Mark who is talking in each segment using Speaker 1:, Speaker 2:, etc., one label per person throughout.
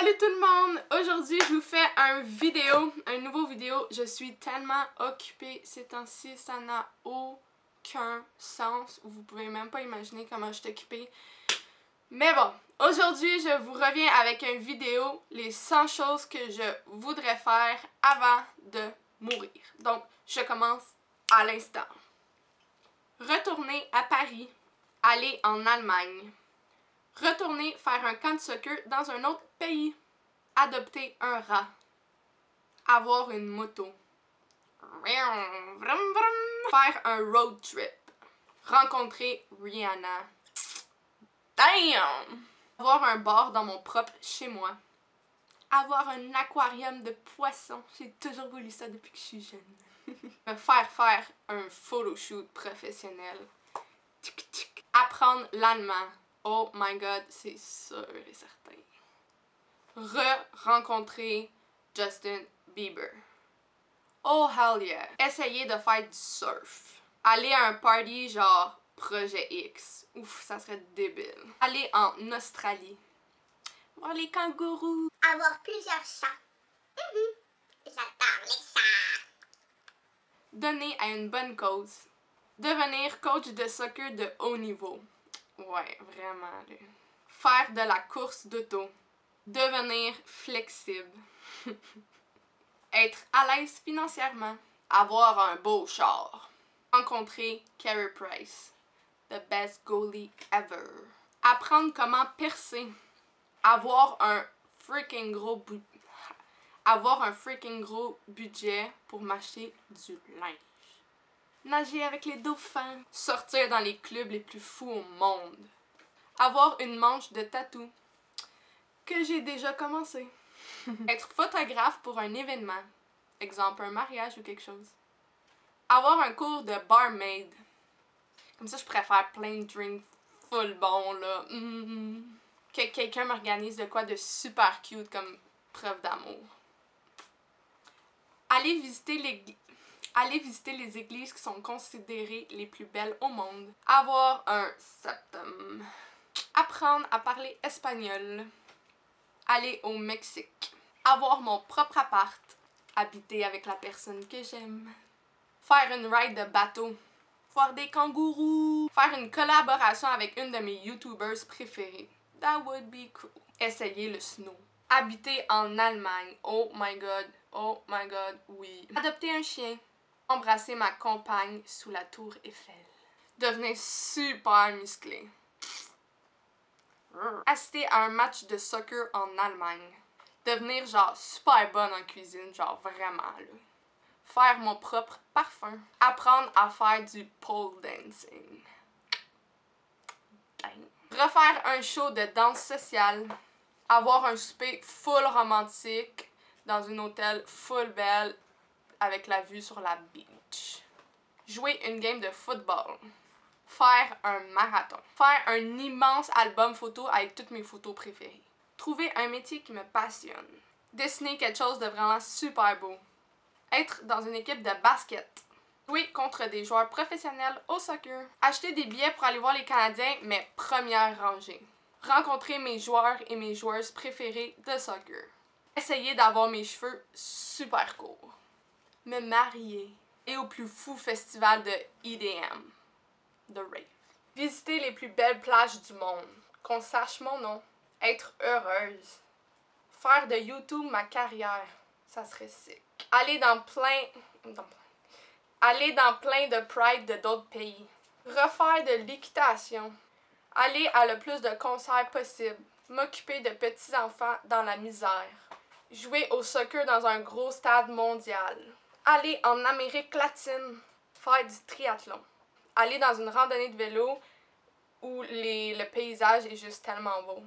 Speaker 1: Salut tout le monde! Aujourd'hui, je vous fais un nouveau vidéo. Je suis tellement occupée ces temps-ci, ça n'a aucun sens. Vous pouvez même pas imaginer comment je suis occupée. Mais bon, aujourd'hui, je vous reviens avec une vidéo, les 100 choses que je voudrais faire avant de mourir. Donc, je commence à l'instant. Retourner à Paris, aller en Allemagne, retourner faire un camp de soccer dans un autre pays, adopter un rat, avoir une moto, faire un road trip, rencontrer Rihanna, damn! Avoir un bar dans mon propre chez moi, avoir un aquarium de poissons, j'ai toujours voulu ça depuis que je suis jeune. Me faire un photoshoot professionnel, apprendre l'allemand, oh my god, c'est sûr et certain. Rencontrer Justin Bieber. Oh hell yeah! Essayer de faire du surf. Aller à un party genre Projet X. Ouf, ça serait débile. Aller en Australie. Voir les kangourous.
Speaker 2: Avoir plusieurs chats. J'adore les chats.
Speaker 1: Donner à une bonne cause. Devenir coach de soccer de haut niveau. Ouais, vraiment. Là. Faire de la course d'auto. Devenir flexible. Être à l'aise financièrement. Avoir un beau char. Rencontrer Carey Price. The best goalie ever. Apprendre comment percer. Avoir un freaking gros budget pour m'acheter du linge. Nager avec les dauphins. Sortir dans les clubs les plus fous au monde. Avoir une manche de tatou. Que j'ai déjà commencé. Être photographe pour un événement. Exemple, un mariage ou quelque chose. Avoir un cours de barmaid. Comme ça, je pourrais faire plein de drinks full bon, là. Que quelqu'un m'organise de quoi de super cute comme preuve d'amour. Aller visiter les églises qui sont considérées les plus belles au monde. Avoir un septum. Apprendre à parler espagnol. Aller au Mexique. Avoir mon propre appart. Habiter avec la personne que j'aime. Faire une ride de bateau. Voir des kangourous. Faire une collaboration avec une de mes YouTubers préférées. That would be cool. Essayer le snow. Habiter en Allemagne. Oh my god, oui. Adopter un chien. Embrasser ma compagne sous la tour Eiffel. Devenir super musclé. Assister à un match de soccer en Allemagne. Devenir genre super bonne en cuisine, genre vraiment là. Faire mon propre parfum. Apprendre à faire du pole dancing. Dang. Refaire un show de danse sociale. Avoir un souper full romantique dans un hôtel full belle avec la vue sur la beach. Jouer une game de football. Faire un marathon. Faire un immense album photo avec toutes mes photos préférées. Trouver un métier qui me passionne. Dessiner quelque chose de vraiment super beau. Être dans une équipe de basket. Jouer contre des joueurs professionnels au soccer. Acheter des billets pour aller voir les Canadiens, mais première rangée. Rencontrer mes joueurs et mes joueuses préférées de soccer. Essayer d'avoir mes cheveux super courts. Me marier. Et au plus fou festival de EDM. The Rave. Visiter les plus belles plages du monde. Qu'on sache mon nom. Être heureuse. Faire de YouTube ma carrière. Ça serait sick. Aller dans plein de Pride de d'autres pays. Refaire de l'équitation. Aller à le plus de concerts possible. M'occuper de petits-enfants dans la misère. Jouer au soccer dans un gros stade mondial. Aller en Amérique latine. Faire du triathlon. Aller dans une randonnée de vélo où le paysage est juste tellement beau.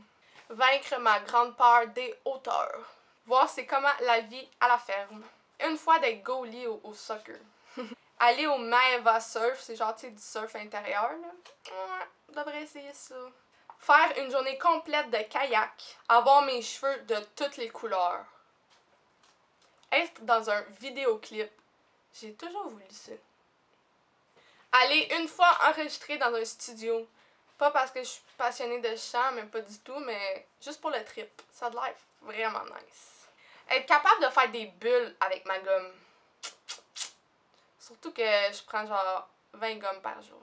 Speaker 1: Vaincre ma grande peur des hauteurs. Voir c'est comment la vie à la ferme. Une fois d'être goalie au soccer. Aller au Maeva Surf, c'est genre, tu sais, du surf intérieur, là. Ouais, je devrais essayer ça. Faire une journée complète de kayak. Avoir mes cheveux de toutes les couleurs. Être dans un vidéoclip. J'ai toujours voulu ça. Aller une fois enregistrer dans un studio. Pas parce que je suis passionnée de chant, mais pas du tout, mais juste pour le trip. Ça a l'air Vraiment nice. Être capable de faire des bulles avec ma gomme. Surtout que je prends genre 20 gommes par jour.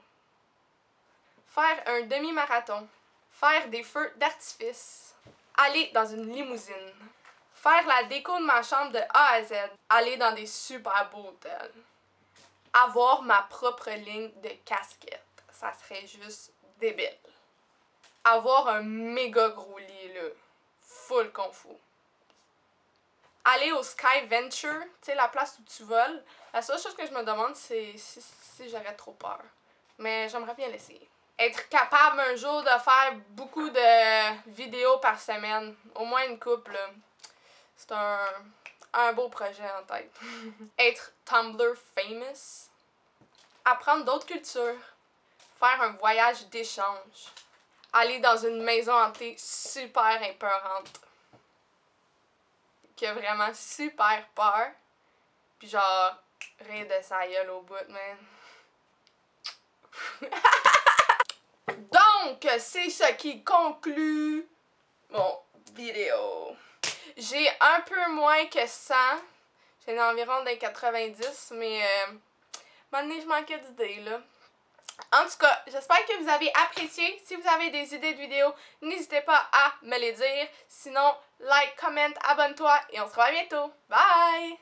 Speaker 1: Faire un demi-marathon. Faire des feux d'artifice. Aller dans une limousine. Faire la déco de ma chambre de A à Z. Aller dans des super beaux hôtels. Avoir ma propre ligne de casquette. Ça serait juste débile. Avoir un méga gros lit, là. Full confort. Aller au Sky Venture, tu sais, la place où tu voles. La seule chose que je me demande, c'est si j'aurais trop peur. Mais j'aimerais bien l'essayer. Être capable un jour de faire beaucoup de vidéos par semaine. Au moins une couple, là. C'est un beau projet en tête. Être Tumblr famous. Apprendre d'autres cultures. Faire un voyage d'échange. Aller dans une maison hantée super épeurante. Qui a vraiment super peur. Puis genre, rire de sa gueule au bout, man. Donc, c'est ce qui conclut mon vidéo. J'ai un peu moins que 100. J'ai environ des 90, mais maintenant je manquais d'idées, là. En tout cas, j'espère que vous avez apprécié. Si vous avez des idées de vidéos, n'hésitez pas à me les dire. Sinon, like, comment, abonne-toi et on se revoit bientôt. Bye!